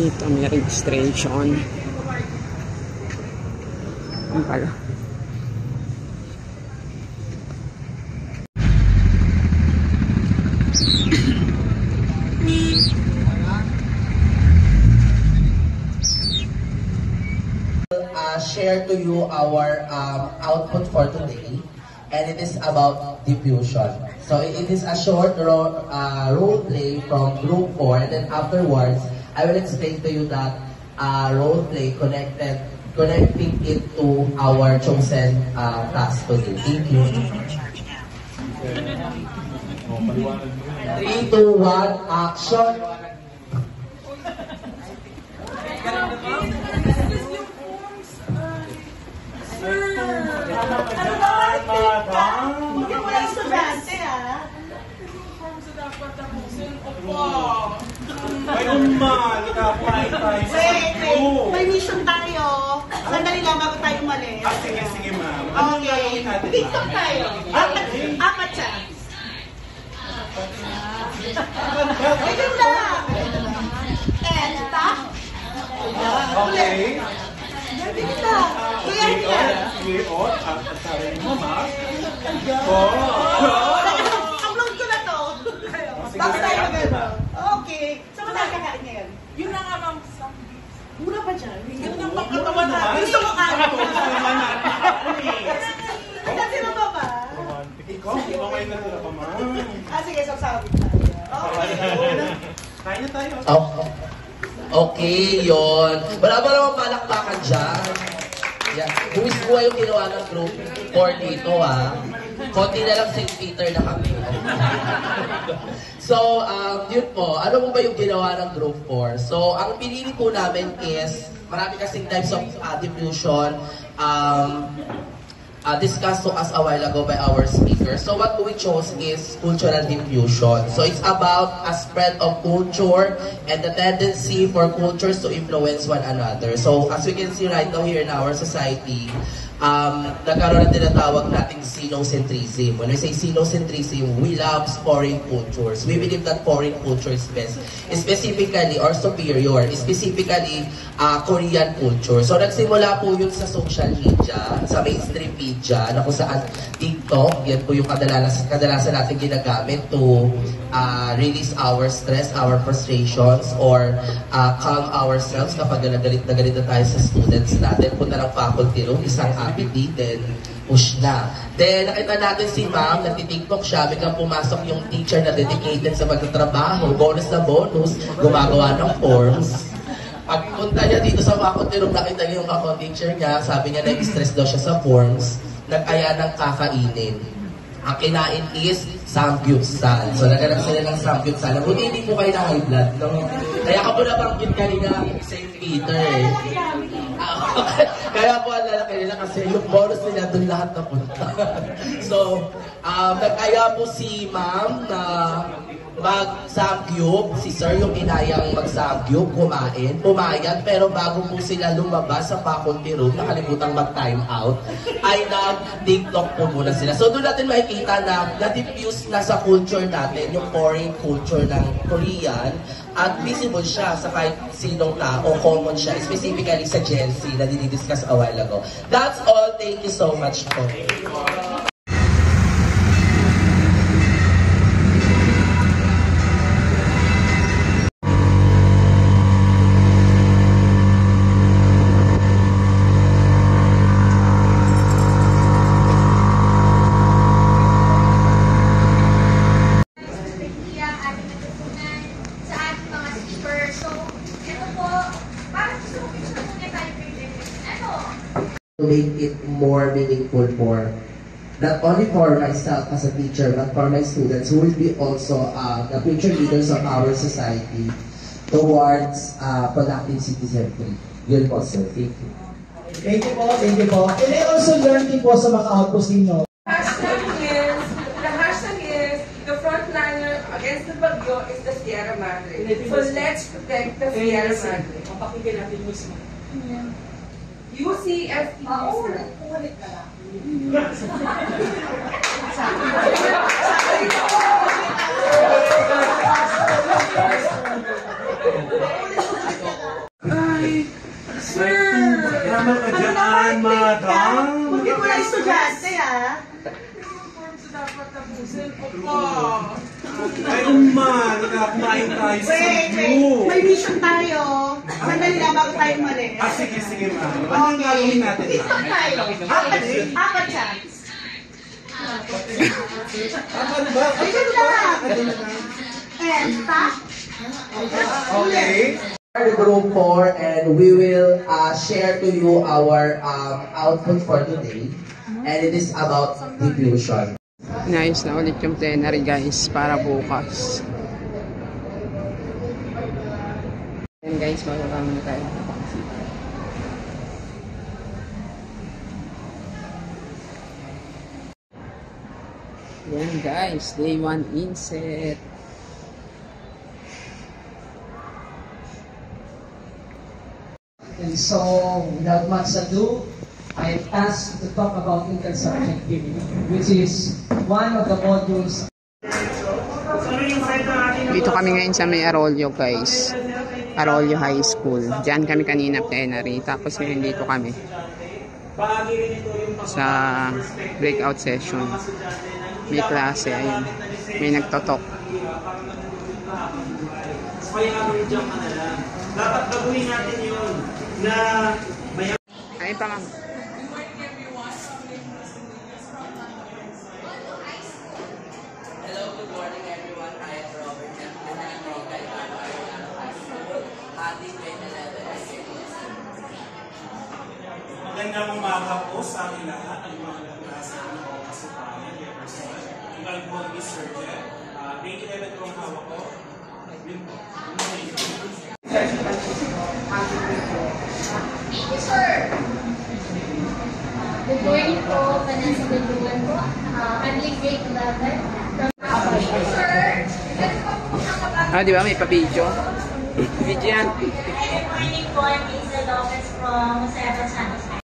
Ito may registration. Ang pala. Share to you our output for today, and it is about diffusion. So it is a short role play from Group 4, and then afterwards I will explain to you that role play connecting it to our chosen task today. Thank you. 3, 2, 1, action! Hindi mo lang estudyante, ha? Ay, umma! Nag-apply tayo sa Wait. May mission tayo. Sandali lang bago tayo umalis. Sige, ma'am. Okay. TikTok tayo. Apat siya. Ikaw lang. And tap. Okay. Hindi kita. Kaya niya. Weird. At sabi mo, ma'am. Upload ko na to. Bago tayo magano. Okay. Saan mo tayo kakain ngayon? Yun na nga, ma'am. Mura pa dyan. Yun ang pagkatawa natin. Gusto mo kanin? Naman. Kasi mo ba ba? Ikaw? Okay na sila pa, ma'am. Sige, sasabi tayo. Okay. Kain na tayo. Okay, yun. Wala ba naman palakpakan dyan? Yeah. Buwis buhay yung ginawa ng Group 4 dito, ha? Konti na lang St. Peter na kami. So, yun po. Ano mo ba yung ginawa ng Group 4? So, ang pinili po namin is, marami kasing types of diffusion discussed to us a while ago by our speaker. So what we chose is cultural diffusion. So it's about a spread of culture and the tendency for cultures to influence one another. So as we can see right now here in our society, nagkaroon na tinatawag nating sinocentrism. When we say sinocentrism, we love foreign cultures. We believe that foreign culture is best, specifically or superior, specifically Korean culture. So nagsimula po yun sa social media, sa mainstream media, na kung saan TikTok, yan po yung kadalasan natin ginagamit to release our stress, our frustrations, or calm ourselves kapag nagalit na tayo sa students natin. Punta ng faculty room, isang apity, then push na. Then nakita natin si ma'am, nagtitiktok siya, biglang pumasok yung teacher na dedicated sa pagtatrabaho, bonus na bonus, gumagawa ng forms. Pagpunta niya dito sa faculty room, nakita niya yung teacher niya, sabi niya na-stress daw siya sa forms, nag-aya ng kakainin. Ang kinain is samgyupsal. So naghanap sila ng samgyupsal. Buti hindi po kayo na high blood, no? Kaya ka po nabanggit kanina, St. Peter eh. Kaya po ang lalaki nila kasi yung bonus nila doon lahat napunta. So, nag-aya po si ma'am na mag-samgyup, si sir yung inayang mag-samgyup, kumain, pumayag, pero bago po sila lumabas sa faculty room, nakalimutang mag-time out, ay nag-TikTok po muna sila. So doon natin makikita na na-diffuse na sa culture natin, yung foreign culture ng Korean, at visible siya sa kahit sinong tao, common siya, specifically sa Gen Z na dinidiscuss a while ago. That's all. Thank you so much po. To make it more meaningful for not only for myself as a teacher but for my students who will be also the future leaders of our society towards productive citizenry. Yun po, sir. Thank you. Thank you po, thank you po. And I also learned din po sa mga outpost ninyo. The hashtag is, the frontliner against the bagyo is the Sierra Madre. So let's protect the Sierra Madre. Mapakinggan natin mismo. UCFP. Ulit ka lang. estudyante, ha? Ay, umma, kumain tayo sa Wait. view. May mission tayo. Sandali lang bago tayo umalis. Sige, ma'am. Ano yung gagawin natin, Pit stop ma'am? tayo. Apat siya. Ano ba? Ayun lang. And stop. Okay. The group 4 and we will share to you our output for today. And it is about diffusion. Nice na ulit yung plenary guys para bukas. Yan guys, magkakama na tayo. Yan guys, day 1 inset. And so, without much ado, I'm asked to talk about intersubjectivity, which is one of the modules. Dito kami ngayon sa may Arroyo guys. Arroyo High School. Diyan kami kanina plenary. Tapos ngayon dito kami sa breakout session. May klase. Ayun. May nagtotok. Dapat baguhin natin yun na may... Ay pa ma'am. Hello, good morning everyone. I am Robert and I'm Robert High School. Ating grade 11. Magandang umaga po sa amin lahat ang mga nagklase ng mga kasipayan, Jefferson. Ang kalbon is Sir Jeff. Grade 11 po ang hawak ko. Yun po. Thank you, sir. Good morning po, Vanessa Belugan po. Handling grade 11. Thank you, sir. Di ba may pa-video? Video yan. Good morning po, I'm Lisa Lopez from Jose Santos